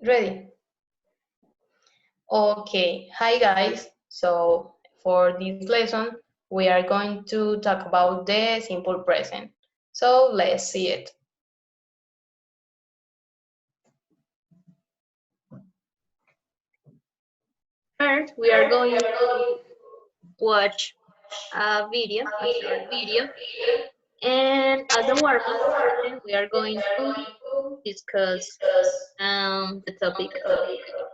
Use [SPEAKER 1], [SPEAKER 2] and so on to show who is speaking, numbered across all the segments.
[SPEAKER 1] Ready? Okay, hi guys. So for this lesson, we are going to talk about the simple present. So let's see it. First, we are going to watch a video, a short video, and as a warm-up, then we are going to discuss the topic of the video.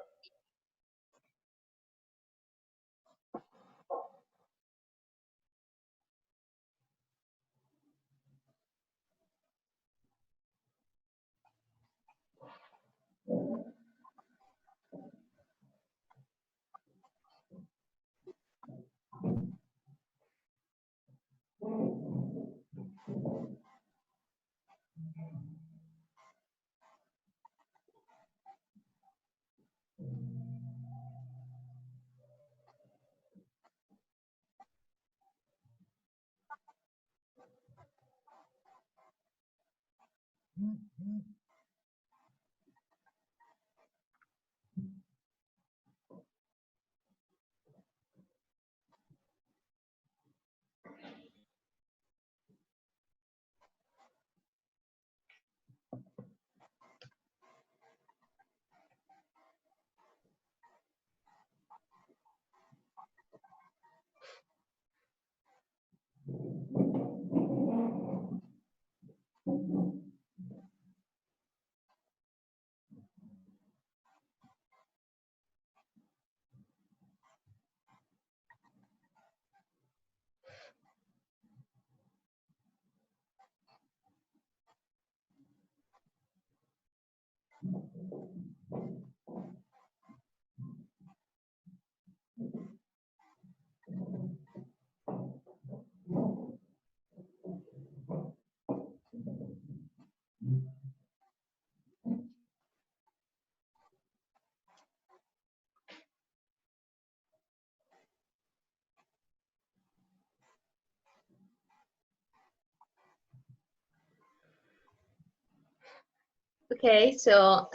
[SPEAKER 1] Okay, so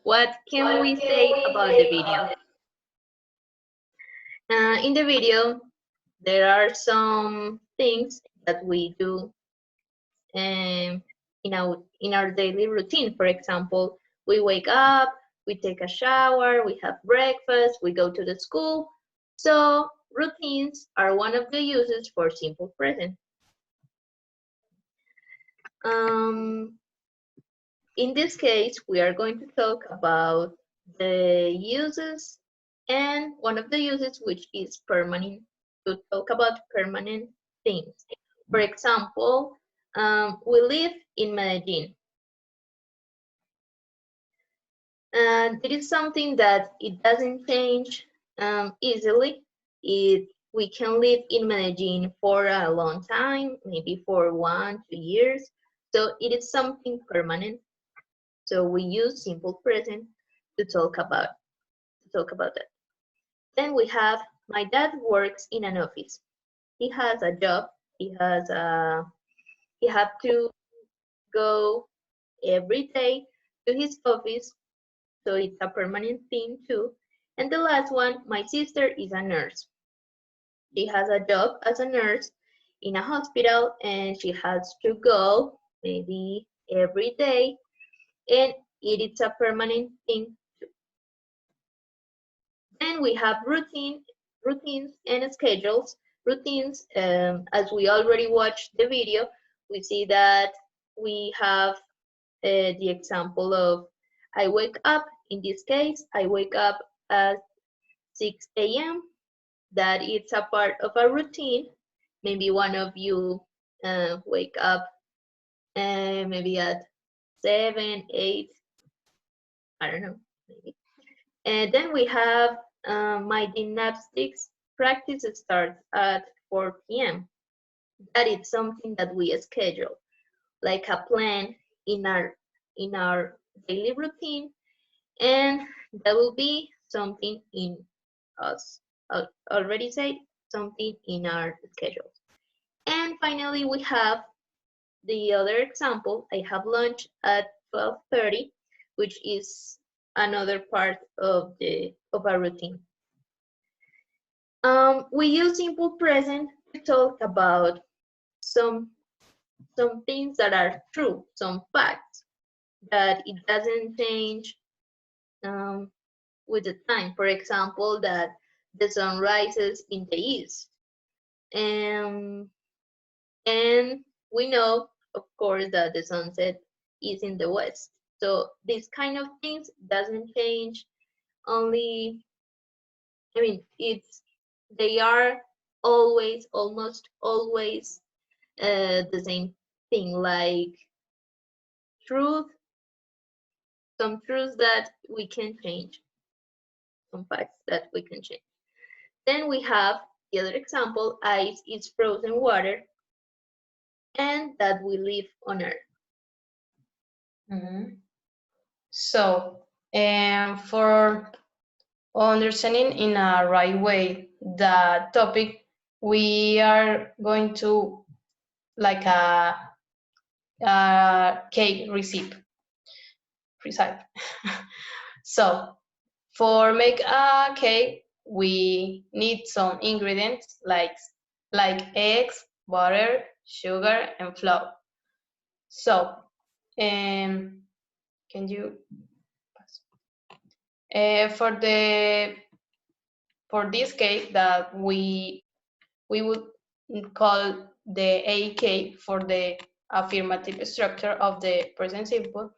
[SPEAKER 1] what can we say about the video? In the video, there are some things that we do um, in our daily routine. For example, we wake up, we take a shower, we have breakfast, we go to the school. So routines are one of the uses for simple present. Um, in this case, we are going to talk about the uses and one of the uses which is permanent, to talk about permanent things. For example, we live in Medellin. And it is something that it doesn't change easily. We can live in Medellin for a long time, maybe for 1, 2 years. So it is something permanent. So we use simple present to talk about that. Then we have my dad works in an office. He has a job. He have to go every day to his office, so it's a permanent thing too. And the last one, my sister is a nurse. She has a job as a nurse in a hospital and she has to go maybe every day, and it is a permanent thing too. Then we have routines and schedules. Routines, as we already watched the video, we see that we have the example of I wake up. In this case, I wake up at 6 a.m. That it's a part of a routine. Maybe one of you wake up maybe at 7, 8, I don't know, maybe. And then we have my gymnastics practice starts at 4 p.m. That is something that we schedule, like a plan in our daily routine, and that will be something in us already said, something in our schedule. And finally, we have the other example. I have lunch at 12:30, which is another part of a routine. We use simple present to talk about some things that are true, some facts that it doesn't change with the time. For example, that the sun rises in the east, and we know, of course, that the sunset is in the west. So these kind of things doesn't change. Only, I mean, they are always, almost always, the same thing, like truth, some truths that we can change, some facts that we can change. Then we have the other example: ice is frozen water, and that we live on Earth.
[SPEAKER 2] So, for understanding in a right way the topic, we are going to like a cake recipe. So, for make a cake, we need some ingredients like eggs, butter, sugar, and flour. So, can you for this cake that we would call the A cake for the affirmative structure of the present simple,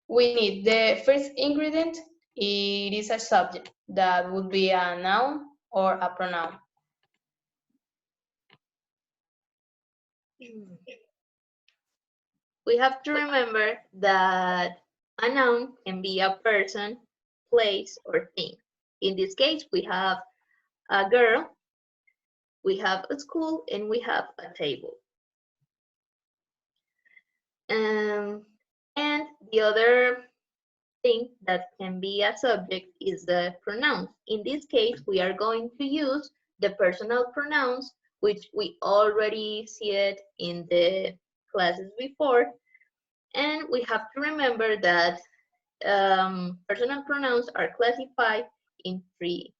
[SPEAKER 2] we need the first ingredient. It is a subject that would be a noun or a pronoun.
[SPEAKER 1] We have to remember that a noun can be a person, place, or thing. In this case, we have a girl, we have a school, and we have a table. And the other thing that can be a subject is the pronouns. In this case, we are going to use the personal pronouns, which we already see it in the classes before. And we have to remember that personal pronouns are classified in three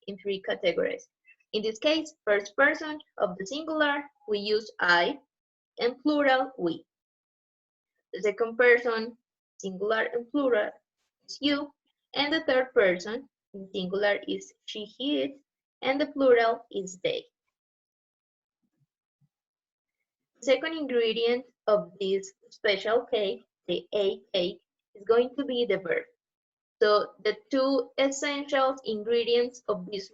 [SPEAKER 1] categories. In this case, first person of the singular, we use I, and plural, we. The second person, singular and plural, is you, and the third person, in singular, is she, he, it, and the plural is they. The second ingredient of this special cake, the A cake, is going to be the verb. So the two essential ingredients of this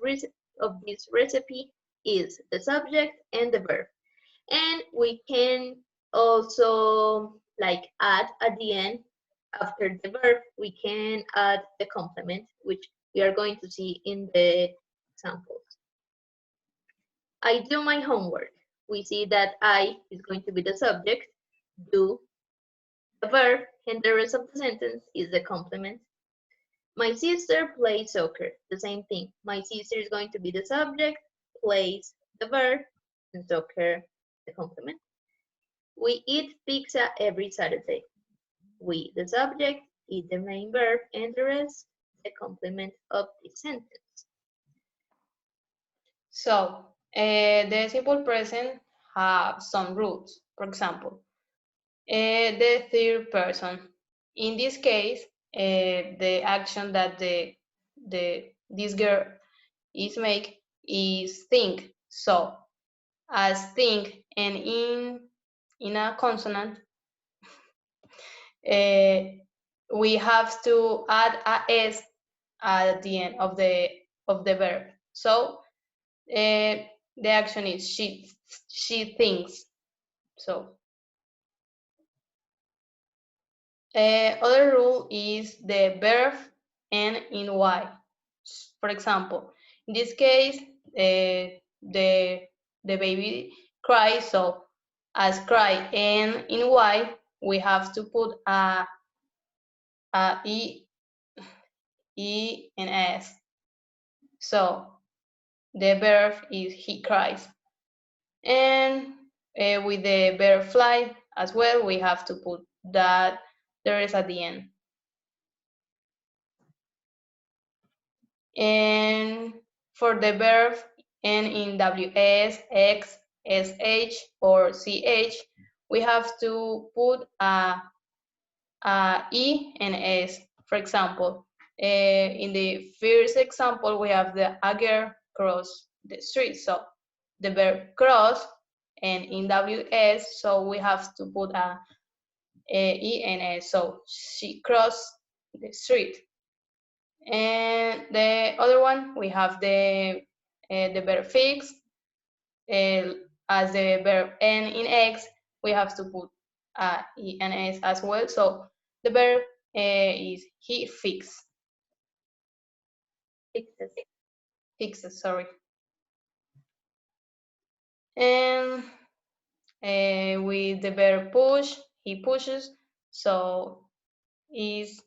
[SPEAKER 1] recipe is the subject and the verb. And we can also add at the end, after the verb, we can add the complement, which we are going to see in the examples. I do my homework. We see that I is going to be the subject, do the verb, and the rest of the sentence is the complement. My sister plays soccer. The same thing. My sister is going to be the subject, plays the verb, and soccer the complement. We eat pizza every Saturday. We, the subject, eat the main verb, and the rest, the complement of the sentence.
[SPEAKER 2] So, the simple present have some rules. For example, the third person. In this case, the action that this girl is make is think. So, as think and in a consonant, we have to add a s at the end of the verb. So the action is she thinks. So other rule is the verb and in y. For example, in this case, the baby cries. So as cry and in y, we have to put a e and s. So the verb is he cries. And with the verb fly as well, we have to put that there is at the end. And for the verb end in ws, x, sh, or ch, we have to put a e and s. For example, in the first example, we have the a girl cross the street. So the verb cross and in ws, so we have to put a e and s. So she crossed the street. And the other one, we have the verb fix. As the verb end in x, we have to put e and s as well. So the verb is he fixes, sorry. And with the verb push, he pushes. So is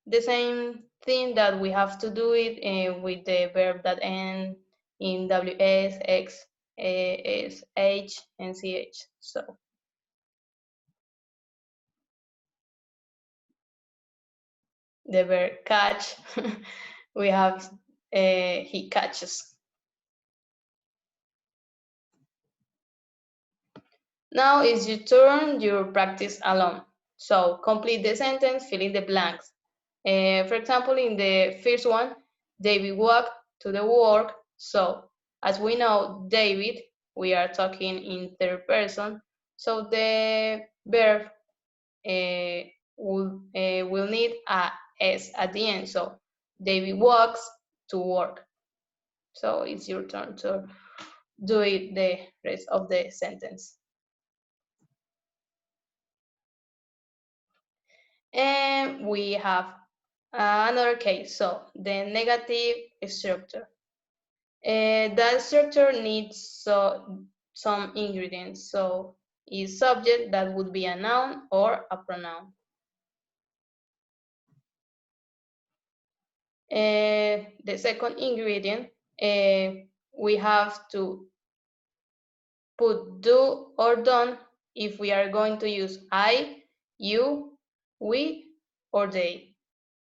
[SPEAKER 2] the same thing that we have to do it with the verb that end in ws, x, s, h, and ch. So the verb catch, we have he catches. Now it's your turn, you practice alone. So complete the sentence, fill in the blanks. For example, in the first one, David walked to the work. So as we know, David, we are talking in third person. So the verb will need a s at the end. So David walks to work. So it's your turn to do it the rest of the sentence. And we have another case. So the negative structure. That structure needs some ingredients. So is subject, that would be a noun or a pronoun. The second ingredient, we have to put do or done if we are going to use I, you, we, or they.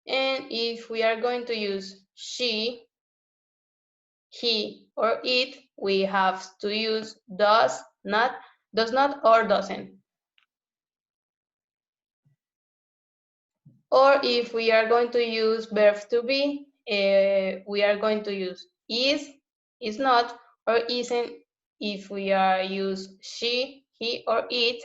[SPEAKER 2] And if we are going to use she, he, or it, we have to use does not, or doesn't. Or if we are going to use verb to be, we are going to use is not, or isn't if we are use she, he, or it.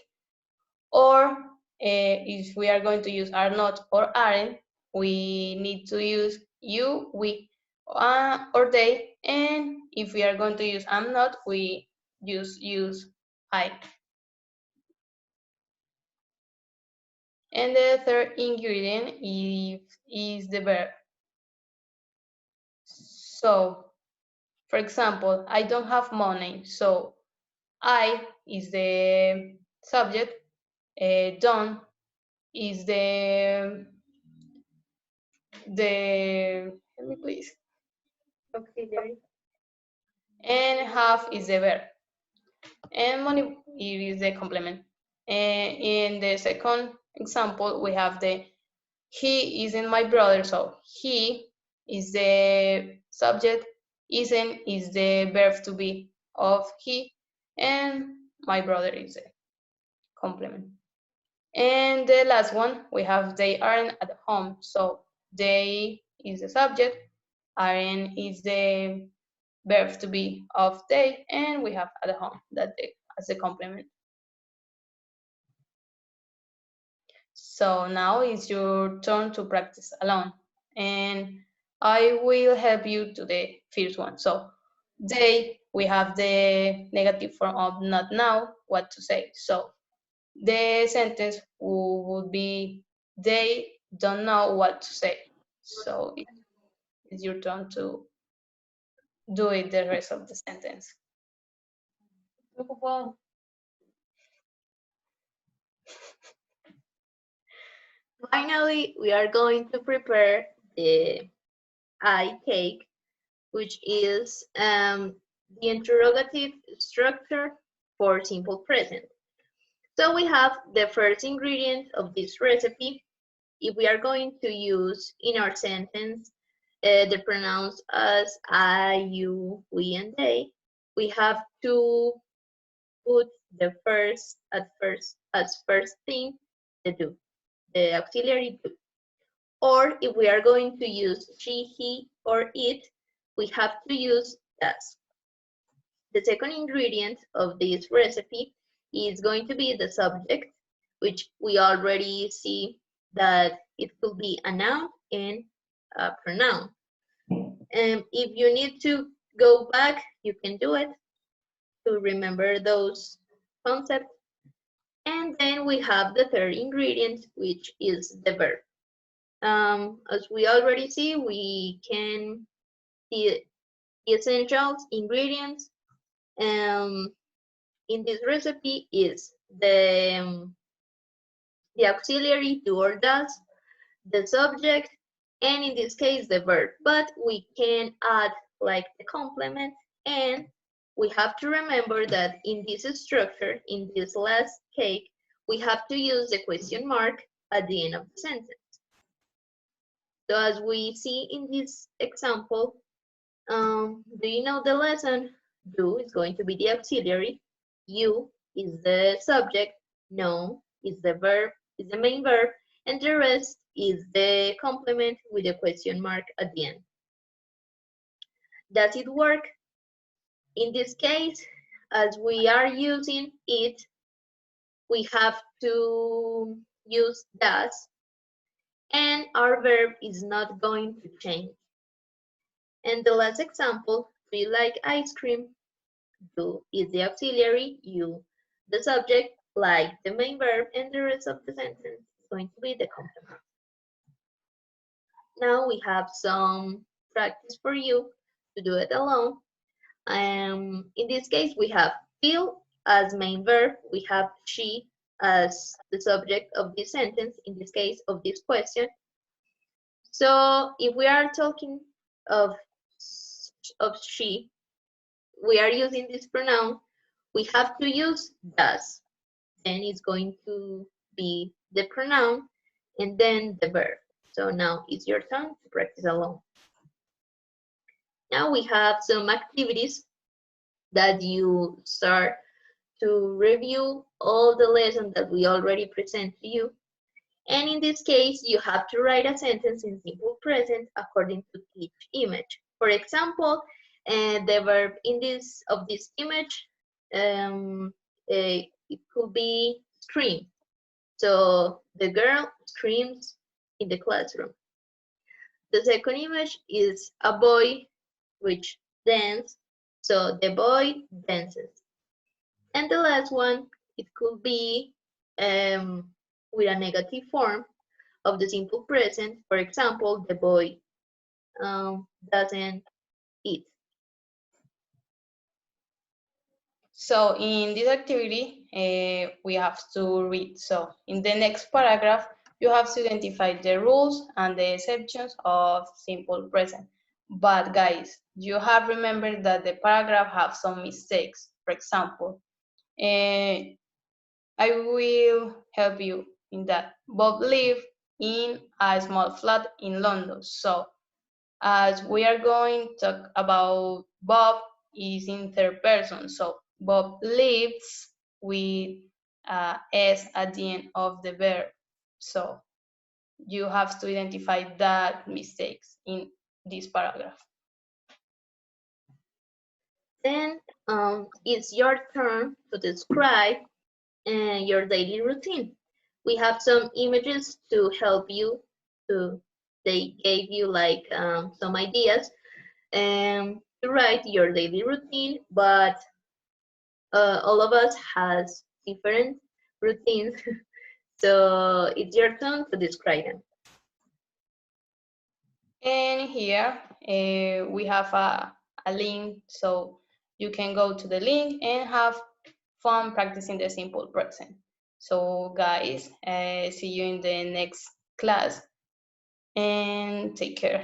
[SPEAKER 2] Or if we are going to use are not or aren't, we need to use you, we, or they. And if we are going to use I'm not, we use I. And the third ingredient is the verb. So, for example, I don't have money. So, I is the subject, don't is let me please.
[SPEAKER 1] Auxiliary.
[SPEAKER 2] And have is the verb. And money is the complement. And in the second example, we have the he isn't my brother. So he is the subject, isn't is the verb to be of he, and my brother is the complement. And the last one, we have they aren't at home. So they is the subject, aren't is the verb to be of they, and we have at home that they as the complement. So now it's your turn to practice alone, and I will help you to the first one. So they, we have the negative form of not now, what to say. So the sentence would be they don't know what to say. So it's your turn to do it the rest of the sentence.
[SPEAKER 1] Finally, we are going to prepare the I cake, which is the interrogative structure for simple present. So we have the first ingredient of this recipe. If we are going to use in our sentence the pronouns as I, you, we, and they, we have to put the first as first thing the do, the auxiliary do. Or if we are going to use she, he, or it, we have to use does. The second ingredient of this recipe is going to be the subject, which we already see that it could be a noun and a pronoun. And if you need to go back, you can do it to remember those concepts. And then we have the third ingredient, which is the verb. As we already see, we can see the essentials ingredients in this recipe is the auxiliary do or does, the subject, and in this case the verb. But we can add like the complement, and we have to remember that in this structure, in this last cake, we have to use the question mark at the end of the sentence. So as we see in this example, do you know the lesson? Do is going to be the auxiliary, you is the subject, know is the verb, is the main verb, and the rest is the complement with a question mark at the end. Does it work? In this case, as we are using it, we have to use does, and our verb is not going to change. And the last example, do you like ice cream? Do is the auxiliary, you the subject, like the main verb, and the rest of the sentence is going to be the complement. Now we have some practice for you to do it alone. In this case, we have feel as main verb, we have she as the subject of this sentence, in this case of this question. So if we are talking of she, we are using this pronoun, we have to use does. Then it's going to be the pronoun and then the verb. So now it's your turn to practice alone. Now we have some activities that you start to review all the lessons that we already present to you. And in this case, you have to write a sentence in simple present according to each image. For example, the verb in this image, it could be scream. So the girl screams in the classroom. The second image is a boy which dance. So the boy dances. And the last one, it could be with a negative form of the simple present. For example, the boy doesn't eat.
[SPEAKER 2] So in this activity, we have to read. So in the next paragraph, you have to identify the rules and the exceptions of simple present. But guys, you have remembered that the paragraph have some mistakes. For example, I will help you in that. Bob lived in a small flat in London. So as we are going to talk about Bob is in third person. So Bob lives with S at the end of the verb. So you have to identify that mistakes in this paragraph.
[SPEAKER 1] Then it's your turn to describe your daily routine. We have some images to help you. They gave you like some ideas to write your daily routine, but all of us has different routines. So it's your turn to describe them.
[SPEAKER 2] And here we have a link, so you can go to the link and have fun practicing the simple present. So guys, see you in the next class and take care.